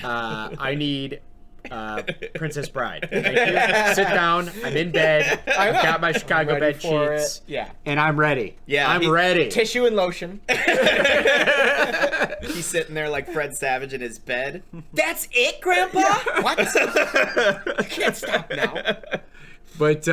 I need Princess Bride. Thank you. Sit down. I'm in bed. I've got my Chicago Ready bed for sheets. it. Yeah. And I'm ready. Yeah, I'm he- ready. Tissue and lotion. He's sitting there like Fred Savage in his bed. That's it, Grandpa? What? You can't stop now. But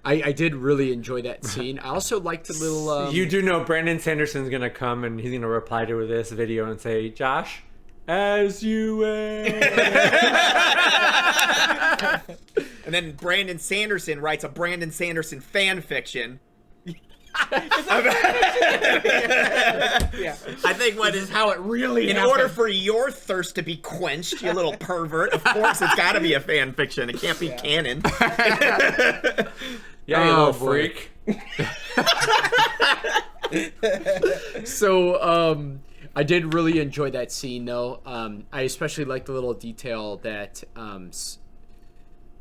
I did really enjoy that scene. I also liked the little. You do know Brandon Sanderson's going to come and he's going to reply to this video and say, Josh, as you wish. And then Brandon Sanderson writes a Brandon Sanderson fan fiction. Yeah. I think what is how it really. In order for your thirst to be quenched, you little pervert, of course it's got to be a fan fiction. It can't be canon. Yeah, you Oh, little boy. freak. So I did really enjoy that scene, though. I especially liked the little detail that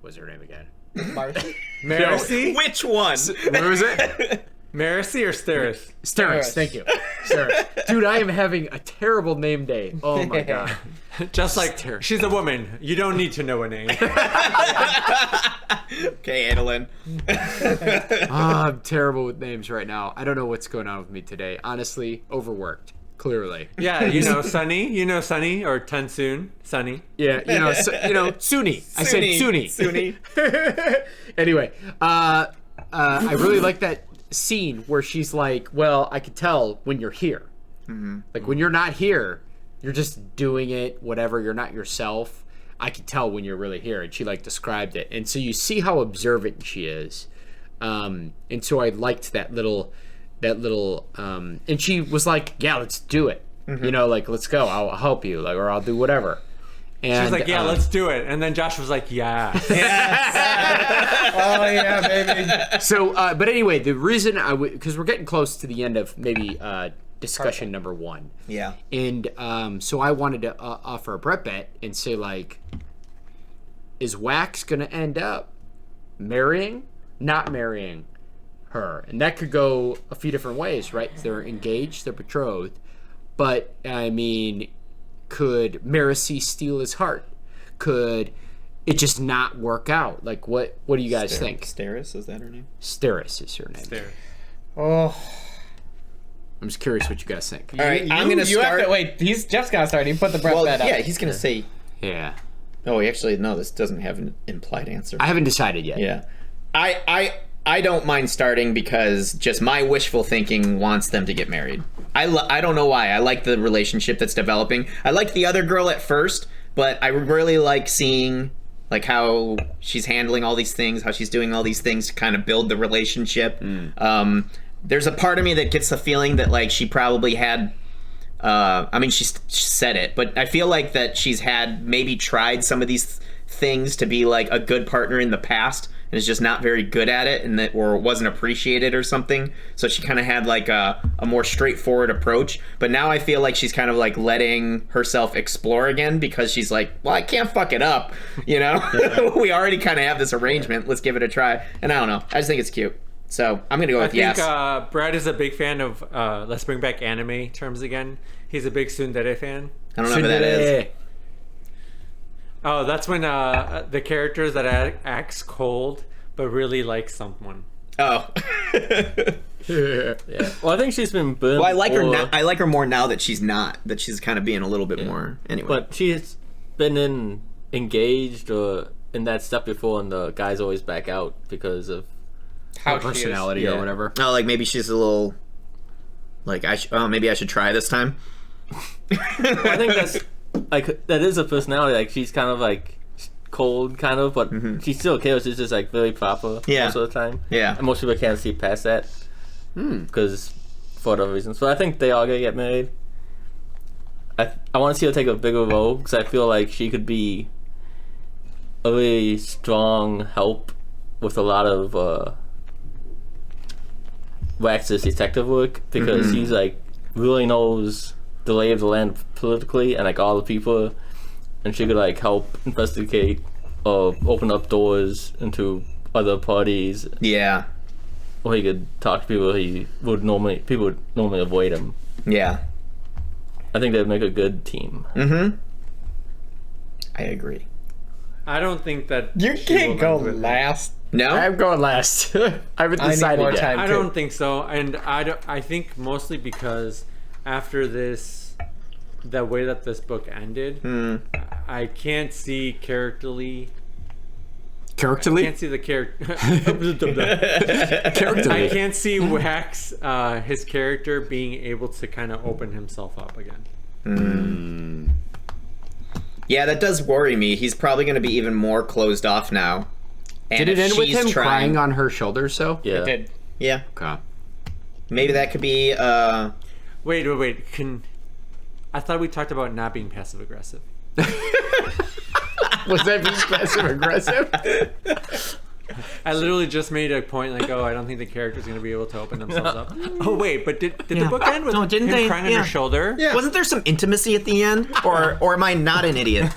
what's her name again? Marasi? Which one? What was it? Marasi or Steris? Steris. Thank you. Steris. Dude, I am having a terrible name day. Oh my god. Just like she's a woman. You don't need to know a name. Okay, Adeline. I'm terrible with names right now. I don't know what's going on with me today. Honestly, overworked. Clearly. Yeah, you know Sunny. You know Sunny or Tensoon. Sunny. Yeah, Suni. I said Suni. Suni. Anyway, I really like that scene where she's like, well, I could tell when you're here. Like, when you're not here, you're just doing it, whatever. You're not yourself. I can tell when you're really here. And she like described it. And so you see how observant she is. And so I liked that little, and she was like, yeah, let's do it. You know, like, let's go. I'll help you, like, or I'll do whatever. And She was like, yeah, let's do it. And then Josh was like, yeah. Oh yeah, baby. So, but anyway, the reason because we're getting close to the end of maybe discussion number 1. Yeah. And so I wanted to offer a Brett bet and say, like, is Wax going to end up marrying, not marrying her? And that could go a few different ways, right? They're engaged, they're betrothed. But, I mean, could Marasi steal his heart? Could it just not work out? Like, what do you guys think? Steris, is that her name? Steris is her name. There. Oh. I'm just curious what you guys think. All right, I'm gonna You start. have to wait. Jeff's gotta start. He put the breath Well, bed up. yeah, he's gonna say. Yeah. Oh, actually, no. This doesn't have an implied answer. I haven't decided yet. Yeah, I don't mind starting because just my wishful thinking wants them to get married. I don't know why. I like the relationship that's developing. I like the other girl at first, but I really like seeing like how she's handling all these things, how she's doing all these things to kind of build the relationship. There's a part of me that gets the feeling that like she probably had. I mean, she said it, but I feel like that she's had maybe tried some of these things to be like a good partner in the past and is just not very good at it, and that or wasn't appreciated or something. So she kind of had like a more straightforward approach. But now I feel like she's kind of like letting herself explore again because she's like, well, I can't fuck it up, you know. We already kind of have this arrangement. Let's give it a try. And I don't know. I just think it's cute. So I'm gonna go with yes. I think Brad is a big fan of let's bring back anime terms again. He's a big tsundere fan. I don't know who that is. Oh, that's when the characters that acts cold but really like someone. Oh. Yeah. Well, I think she's been burned. Well, I like her before, now. I like her more now that she's not. That she's kind of being a little bit more. Anyway. but she's been engaged or in that step before, and the guys always back out because of How she is. Personality or whatever. Oh, like maybe she's a little. Like maybe I should try this time. I think that's like that is a personality. Like she's kind of like cold, kind of, but she's still okay. She's just like very proper most of the time. Yeah. And most people can't see past that because for other reasons. But I think they are gonna get married. I want to see her take a bigger role because I feel like she could be a really strong help with a lot of Wax's detective work because he's like really knows the lay of the land politically and like all the people, and she could like help investigate or open up doors into other parties. Yeah. Or he could talk to people people would normally avoid him. Yeah. I think they'd make a good team. I agree. I don't think that You she can't will go end with it. last. No. I'm going last. I haven't I need decided more yet. time. I too. don't think so, and I think mostly because after this, the way that this book ended, I can't see characterly. I Characterly? can't see the character. Characterly. I can't see Wax, his character, being able to kind of open himself up again. Yeah, that does worry me. He's probably going to be even more closed off now. And Did it if end with she's him trying- crying on her shoulders, though? Yeah. It did. Yeah. Okay. Maybe that could be. Wait. I thought we talked about not being passive aggressive. Was that being passive aggressive? I literally just made a point like, oh, I don't think the character's going to be able to open themselves up. Oh, wait, but did the book end with No, didn't him they? crying on Yeah. her shoulder? Yeah. Wasn't there some intimacy at the end, or am I not an idiot?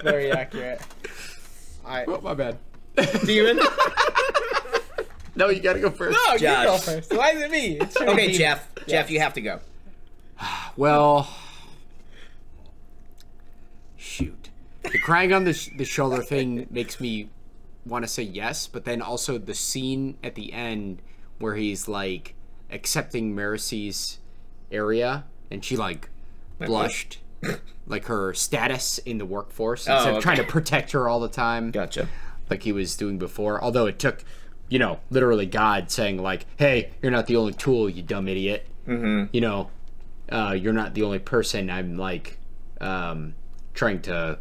Very accurate. Oh, my bad. Steven? No, you gotta go first. No, you Josh. go first. Why is it me? It shouldn't Okay, be- Jeff. Jeff, you have to go. Well, shoot. The crying on the shoulder thing makes me want to say yes, but then also the scene at the end where he's like accepting Marasi's area and she like blushed, like her status in the workforce instead of trying to protect her all the time. Gotcha. Like he was doing before. Although it took literally God saying like, hey, you're not the only tool, you dumb idiot. Mm-hmm. You're not the only person I'm like trying to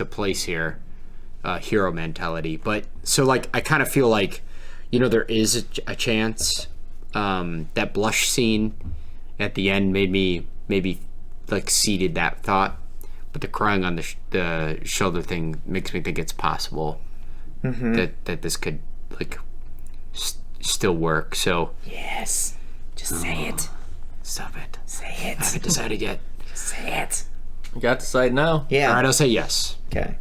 place here. Hero mentality. But so like I kind of feel like there is a chance that blush scene at the end made me maybe like seeded that thought, but the crying on the shoulder thing makes me think it's possible that this could like still work. So Yes. Just say it. stop it. Say I it. haven't decided yet. Say it. You got to decide now. Yeah. All right, I'll say yes. Okay.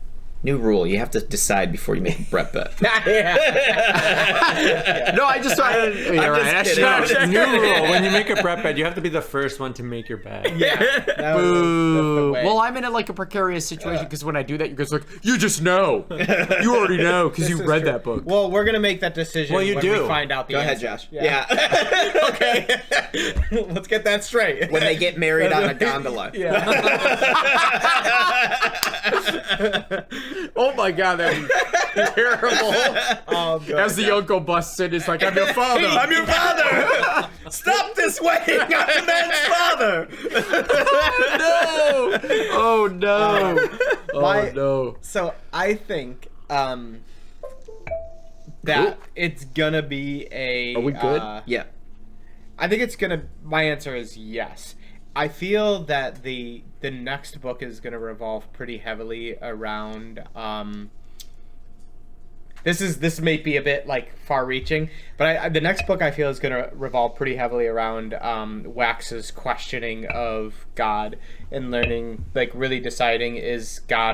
New rule: you have to decide before you make a Brett bet. No, I just thought. I'm just kidding. New rule: when you make a prep bet, you have to be the first one to make your bet. Yeah. That's the way. Well, I'm in like a precarious situation because when I do that, you guys are like, you just know. You already know because you This is read true. that book. Well, we're gonna make that decision Well, you when do. we find out the Go ahead, answer. Josh. Yeah. Okay. Let's get that straight. When they get married on a gondola. Yeah. Oh my god, that'd be terrible. Oh, God. As the uncle busts in, it's like, I'm your father. I'm your father! Stop this way! I'm the man's father! No! Oh no! Oh My- no! So I think that it's gonna be a. Are we good? Yeah. I think it's gonna. My answer is yes. I feel that the next book is gonna revolve pretty heavily around. This may be a bit like far-reaching, but the next book I feel is gonna revolve pretty heavily around Wax's questioning of God and learning, like really deciding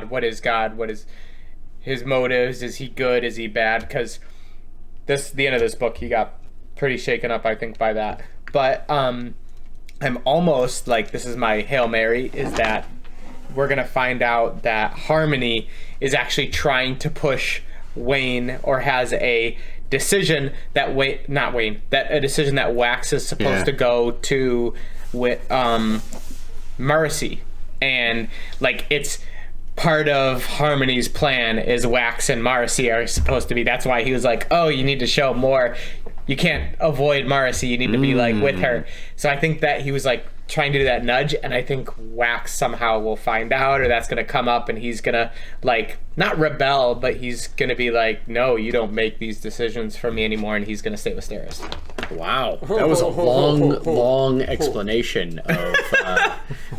what is God, what is his motives, is he good, is he bad? Because the end of this book, he got pretty shaken up, I think, by that. But I'm almost like, this is my Hail Mary, is that we're gonna find out that Harmony is actually trying to push Wayne, or has a decision that a decision that Wax is supposed to go to with Marasi, and like it's part of Harmony's plan is Wax and Marasi are supposed to be. That's why he was like, oh, you need to show more. You can't avoid Marasi. You need to be like with her. So I think that he was like trying to do that nudge, and I think Wax somehow will find out, or that's gonna come up, and he's gonna like not rebel, but he's gonna be like, no, you don't make these decisions for me anymore, and he's gonna stay with Steris. Wow, that was a long explanation of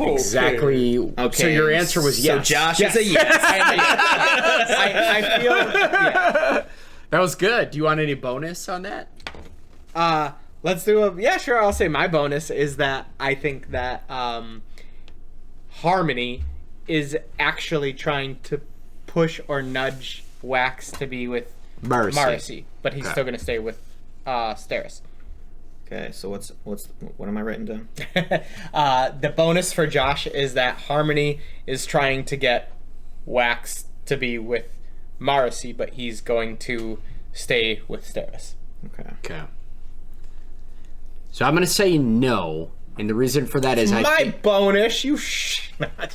exactly. Okay. So your answer was yes. So Josh is a yes. I feel That was good. Do you want any bonus on that? let's do sure, I'll say my bonus is that I think that Harmony is actually trying to push or nudge Wax to be with Marasi, but he's still going to stay with Steris. Okay, so what am I writing down? The bonus for Josh is that Harmony is trying to get Wax to be with Marasi, but he's going to stay with Steris. Okay. So I'm gonna say no, and the reason for that is My bonus,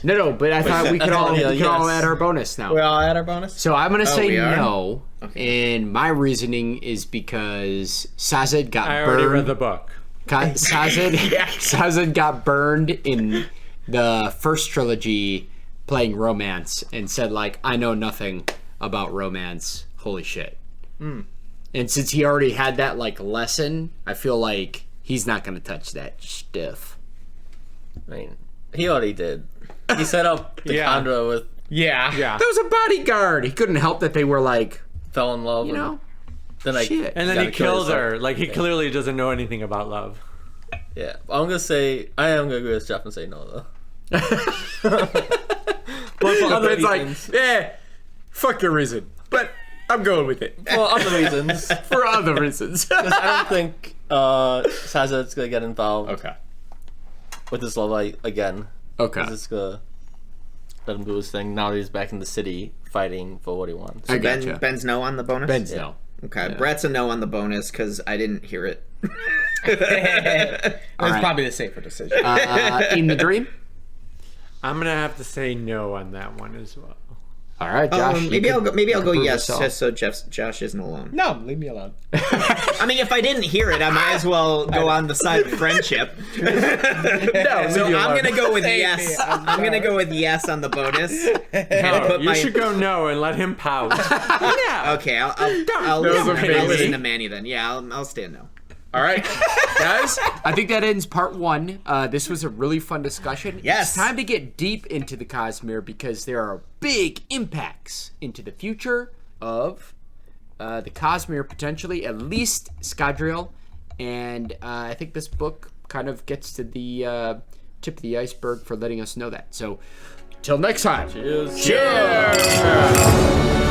no, but I thought we could all add our bonus now. We all add our bonus? So I'm gonna say we are? no, and my reasoning is because Sazed got I burned. already read the book. Sazed got burned in the first trilogy playing romance and said like, I know nothing about romance. Holy shit. And since he already had that like lesson, I feel like he's not gonna touch that stuff. I mean, he already did. He set up the Yeah. Condra with Yeah. That was a bodyguard. He couldn't help that they were like, fell in love. you know, then I shit. And then gotta he kill kills himself. her. Like, he clearly doesn't know anything about love. Yeah, I am gonna agree with Jeff and say no though. But for other It's like, reasons. fuck your reason, but I'm going with it Well, other reasons. for other reasons. 'Cause I don't think Sazed's gonna get involved Okay. with this love light again. Okay. He's just gonna let him do his thing. Now that he's back in the city fighting for what he wants. I gotcha. Ben's no on the bonus? Ben's no. Okay, Brett's a no on the bonus because I didn't hear it. That's right. probably the safer decision. In the dream? I'm going to have to say no on that one as well. All right, Josh. you maybe could I'll go prove yes, yourself. just so Josh isn't alone. No, leave me alone. I mean, if I didn't hear it, I might as well go on the side of friendship. No, So I'm gonna go with Save yes. me, I'm I'm gonna go with yes on the bonus. No, you my- should go no and let him pout. Okay, I'll That was listen, I'll amazing. listen to Manny then. Yeah, I'll stay a no. All right, guys. I think that ends part 1. This was a really fun discussion. Yes. It's time to get deep into the Cosmere because there are big impacts into the future of the Cosmere, potentially, at least Scadrial. And I think this book kind of gets to the tip of the iceberg for letting us know that. So, till next time. Cheers. Cheers.